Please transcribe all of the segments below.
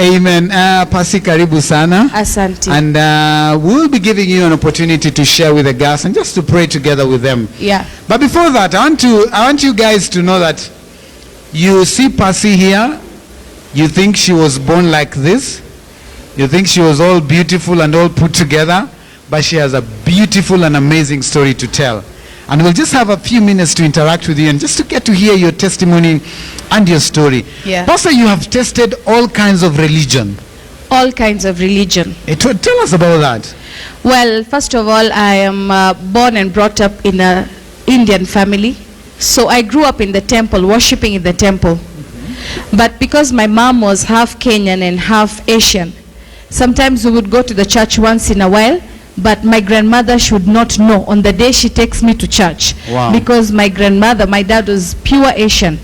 Amen. Pasi karibu sana. Asante. And we'll be giving you an opportunity to share with the girls and just to pray together with them. Yeah. But before that, I want you guys to know that you see Pasi here. You think she was born like this. You think she was all beautiful and all put together. But she has a beautiful and amazing story to tell. And we'll just have a few minutes to interact with you and just to get to hear your testimony and your story. Yeah. Pastor, you have tested all kinds of religion. All kinds of religion. Tell us about that. Well, first of all, I am born and brought up in an Indian family. So I grew up in the temple, worshiping in the temple. But because my mom was half Kenyan and half Asian, sometimes we would go to the church once in a while. But my grandmother should not know on the day she takes me to church. Wow. Because my grandmother, my dad was pure Asian.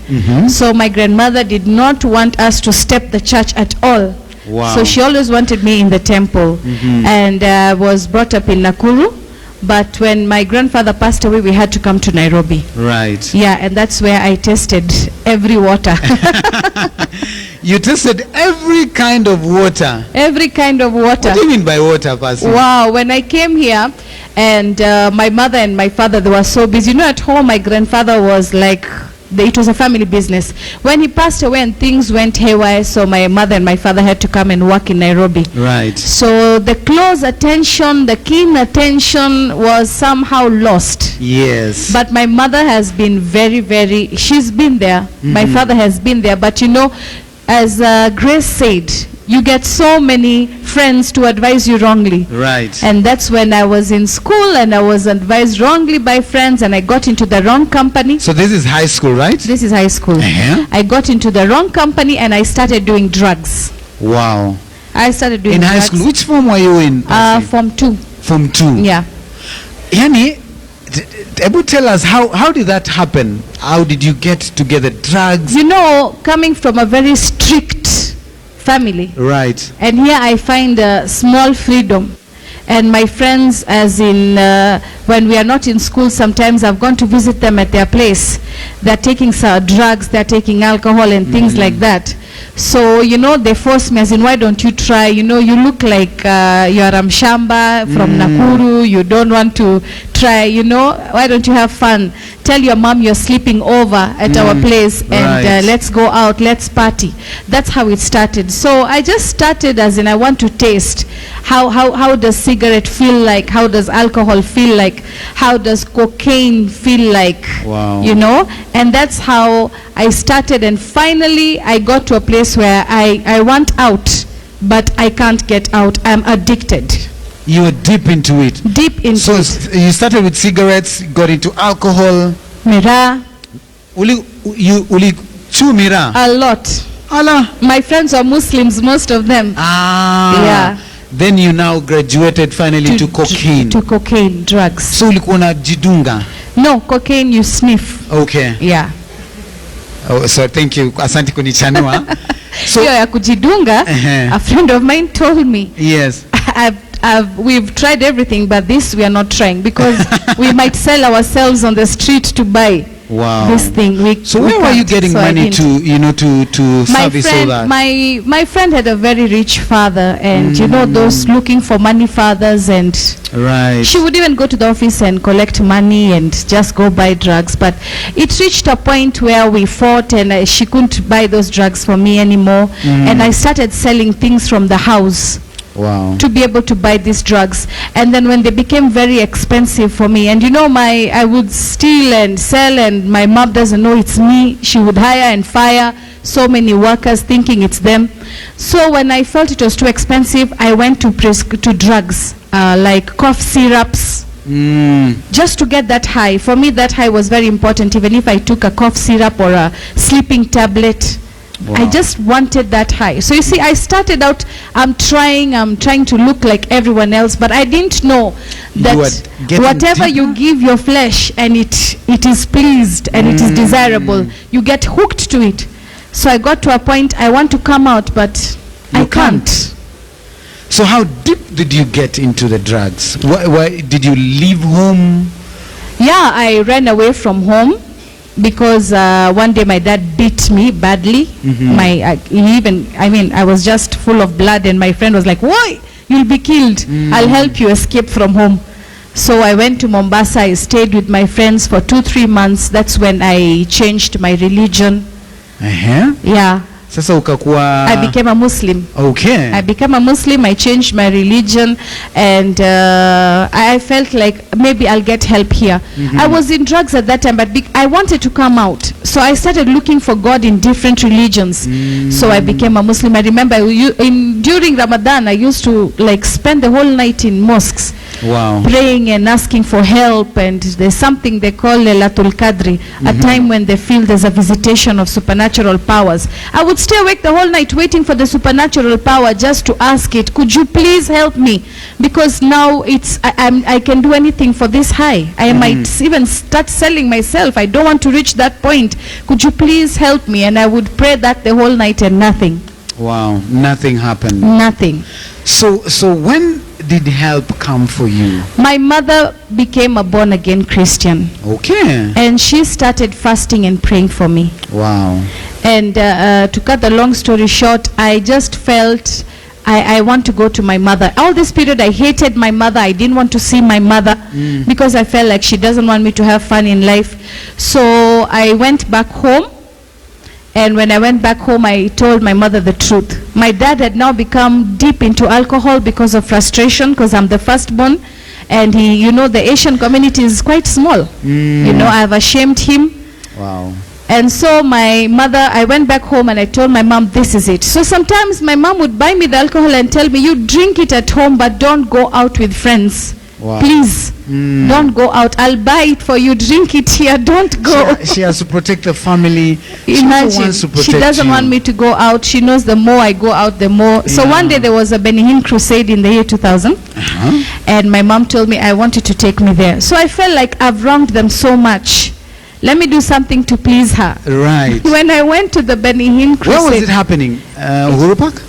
So my grandmother did not want us to step the church at all. Wow. So she always wanted me in the temple. And I was brought up in Nakuru. But when my grandfather passed away, we had to come to Nairobi. Right. Yeah, and that's where I tasted every water. You tasted every kind of water. Every kind of water. What do you mean by water, Pastor? Wow, when I came here and my mother and my father, they were so busy. You know, at home, my grandfather was like, it was a family business. When he passed away and things went haywire, so my mother and my father had to come and work in Nairobi. Right. So the close attention, the keen attention was somehow lost. Yes. But my mother has been very, she's been there. My father has been there. But you know, as Grace said, you get so many friends to advise you wrongly. Right. And that's when I was in school and I was advised wrongly by friends and I got into the wrong company. So this is high school, right? This is high school. I got into the wrong company and I started doing drugs. Wow. I started doing in drugs. high school. Which form were you in? Form 2. Form 2. Yeah. Yani, Ebu, tell us how did that happen? How did you get to get the drugs? You know, coming from a very strict family. Right. And here I find a small freedom. And my friends, as in when we are not in school, sometimes I've gone to visit them at their place. They're taking drugs, they're taking alcohol and things like that. So, you know, they force me, as in, why don't you try? You know, you look like you're Ramshamba from Nakuru. You don't want to try, you know. Why don't you have fun? Tell your mom you're sleeping over at our place and let's go out, let's party. That's how it started. So I just started as in I want to taste. How does cigarette feel like? How does alcohol feel like? How does cocaine feel like? Wow. You know? And that's how I started, and finally I got to a place where I want out, but I can't get out. I'm addicted. You were deep into it. Deep into so it. You started with cigarettes, got into alcohol. Mira. Uli chew mira? A lot. Allah. My friends are Muslims, most of them. Ah. Yeah. Then you now graduated finally to cocaine. To cocaine, drugs. So ulikuwa unajidunga? No, cocaine you sniff. Okay. Yeah. Oh, so thank you. Asante kunichanua. So ya kujidunga, a friend of mine told me. Yes. We've tried everything, but this we are not trying because we might sell ourselves on the street to buy this thing. So where were you getting money to, you know, to service all that? My friend had a very rich father, and you know those looking for money fathers, and she would even go to the office and collect money and just go buy drugs. But it reached a point where we fought, and she couldn't buy those drugs for me anymore, and I started selling things from the house. Wow. To be able to buy these drugs. And then when they became very expensive for me, and you know, I would steal and sell, and my mom doesn't know it's me. She would hire and fire so many workers thinking it's them. So when I felt it was too expensive, I went to drugs like cough syrups. Just to get that high. For me, that high was very important. Even if I took a cough syrup or a sleeping tablet, I just wanted that high. So you see, I started out, I'm trying to look like everyone else, but I didn't know that whatever you give your flesh and it is pleased and it is desirable, you get hooked to it. So I got to a point, I want to come out, but I can't. So how deep did you get into the drugs? Why did you leave home? Yeah, I ran away from home. because one day my dad beat me badly. I was just full of blood, and my friend was like, "Why? You'll be killed. I'll help you escape from home." So I went to Mombasa. I stayed with my friends for 2-3 months. That's when I changed my religion. Yeah. Sasa ukakuwa I became a Muslim. Okay. I became a Muslim. I changed my religion, and I felt like maybe I'll get help here. I was in drugs at that time, but I wanted to come out. So I started looking for God in different religions. So I became a Muslim. I remember during Ramadan, I used to like spend the whole night in mosques. Wow. Praying and asking for help, and there's something they call Lailatul Qadri, a time when they feel there's a visitation of supernatural powers. I would stay awake the whole night waiting for the supernatural power just to ask it, could you please help me? Because now I can do anything for this high. I might even start selling myself. I don't want to reach that point. Could you please help me? And I would pray that the whole night, and nothing. Wow, nothing happened. Nothing. So when did help come for you? My mother became a born-again Christian. Okay. And she started fasting and praying for me. Wow. And to cut the long story short, I just felt I want to go to my mother. All this period I hated my mother. I didn't want to see my mother because I felt like she doesn't want me to have fun in life. So I went back home. And when I went back home, I told my mother the truth. My dad had now become deep into alcohol because of frustration, because I'm the firstborn. And the Asian community is quite small. I've ashamed him. Wow. And so I went back home and I told my mom, this is it. So sometimes my mom would buy me the alcohol and tell me, you drink it at home, but don't go out with friends. Wow. Please, don't go out. I'll buy it for you. Drink it here. Don't go. She has to protect the family. Imagine, she wants to protect she doesn't want me to go out. She knows the more I go out, the more. So one day there was a Benihin crusade in the year 2000. And my mom told me, I want you to take me there. So I felt like I've wronged them so much. Let me do something to please her. Right. When I went to the Benihin crusade. Where was it happening? Uhuru Park?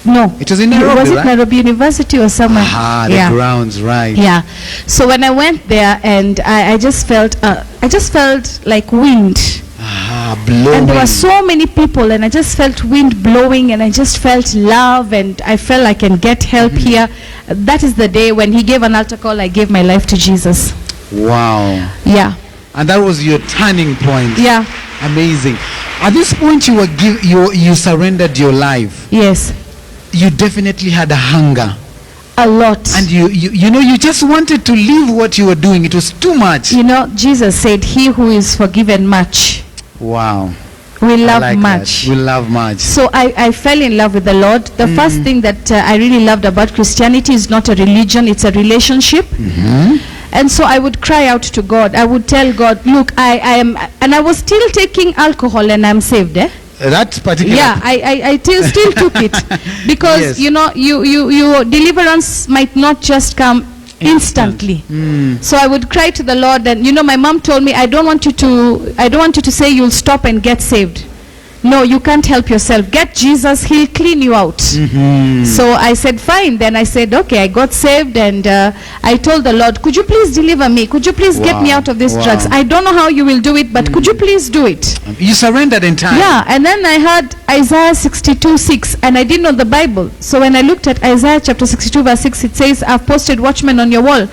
No. It was in Nairobi, Was it right? Nairobi University or somewhere? The grounds, right. Yeah. So when I went there, and I just felt like wind. Blowing. And there were so many people, and I just felt wind blowing, and I just felt love, and I felt I can get help here. That is the day when he gave an altar call, I gave my life to Jesus. Wow. Yeah. And that was your turning point. Yeah. Amazing. At this point, you surrendered your life. Yes. You definitely had a hunger. A lot. And you just wanted to leave what you were doing. It was too much. Jesus said, he who is forgiven much. Wow. We love much. We love much. So I fell in love with the Lord. The first thing that I really loved about Christianity is not a religion, it's a relationship. And so I would cry out to God. I would tell God, look, I am, and I was still taking alcohol, and I'm saved. That particular. Yeah, I still took it because Yes. your deliverance might not just come instantly. So I would cry to the Lord, and my mom told me, I don't want you to say you'll stop and get saved. No, you can't help yourself. Get Jesus, he'll clean you out. So I said, fine. Then I said, okay, I got saved, and I told the Lord, could you please deliver me? Could you please get me out of these drugs? I don't know how you will do it, but could you please do it? You surrendered in time. Yeah, and then I heard Isaiah 62:6, and I didn't know the Bible. So when I looked at Isaiah chapter 62 verse 6, it says, I've posted watchmen on your wall.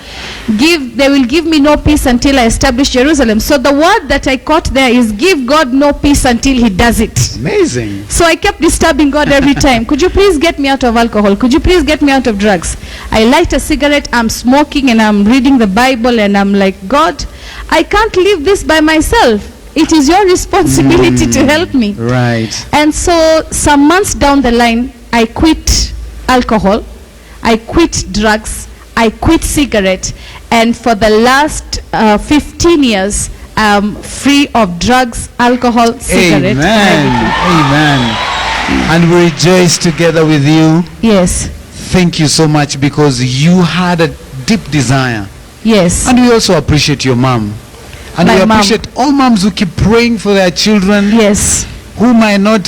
They will give me no peace until I establish Jerusalem. So the word that I caught there is, give God no peace until he does it. Amazing. So I kept disturbing God every time. Could you please get me out of alcohol? Could you please get me out of drugs? I light a cigarette, I'm smoking, and I'm reading the Bible, and I'm like, God, I can't live this by myself. It is your responsibility to help me. Right. And so some months down the line, I quit alcohol, I quit drugs, I quit cigarette, and for the last 15 years, free of drugs, alcohol, cigarette. Amen. And we rejoice together with you. Yes. Thank you so much, because you had a deep desire. Yes. And we also appreciate your mom. And My we mom. appreciate all moms who keep praying for their children. Yes. who might not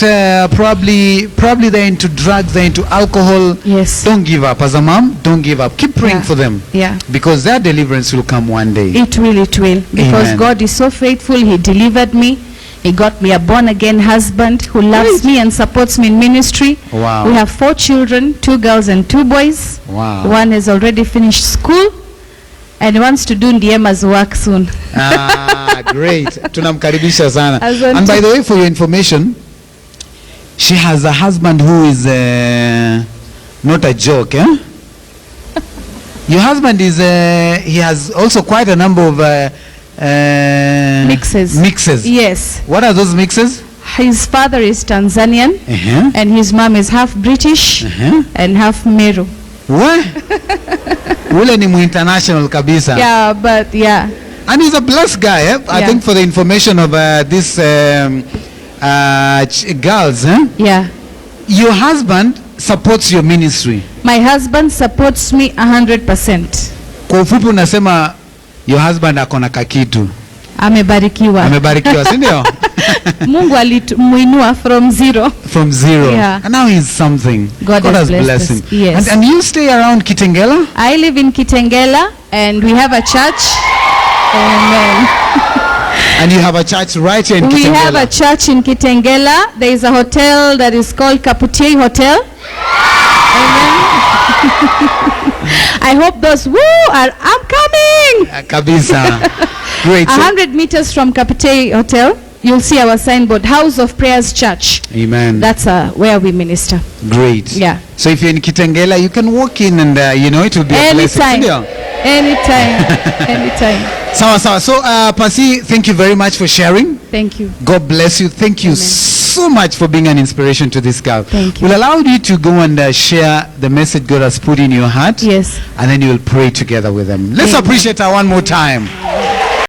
probably they're into drugs, they're into alcohol. Yes. Don't give up. As a mom, don't give up. Keep praying Yeah. for them. Yeah. Because their deliverance will come one day. It will. Because Amen. God is so faithful. He delivered me. He got me a born-again husband who loves me and supports me in ministry. Wow. We have 4 children, 2 girls and 2 boys. Wow. One has already finished school and wants to do Ndiema's work soon. Great. Tunamkaribisha sana. Asante. And by the way, for your information, she has a husband who is not a joke, eh? Your husband is, he has also quite a number of mixes. Yes. What are those mixes? His father is Tanzanian Uh-huh. and his mom is half British Uh-huh. and half Meru. What? Ule ni mu-international kabisa. Yeah, but yeah. And he's a blessed guy, eh? I Yeah. think for the information of these girls, eh? Yeah. Your husband supports your ministry. My husband supports me 100%. Kwa ufupi unasema your husband akona kakitu. Amebarikiwa. Amebarikiwa, si ndio? Mungu alimuinua from zero. From zero. Yeah. And now he's something. God has blessed him. us. Yes. And you stay around Kitengela? I live in Kitengela and we have a church. Amen. And you have a church right here in We Kitengela? have a church in Kitengela. There is a hotel that is called Kaputiei Hotel. Amen. I hope those I'm coming. Kabisa. Great. 100 meters from Kaputiei Hotel, you'll see our signboard, House of Prayers Church. Amen. That's where we minister. Great. Yeah. So if you're in Kitengela, you can walk in and it will be a blessing. Anytime. Anytime. Anytime. Sawa. So Pasi, thank you very much for sharing. Thank you. God bless you. Thank you so much for being an inspiration to this girl. Thank you. We'll allow you to go and share the message God has put in your heart. Yes. And then you will pray together with them. Let's Amen. appreciate her one more time.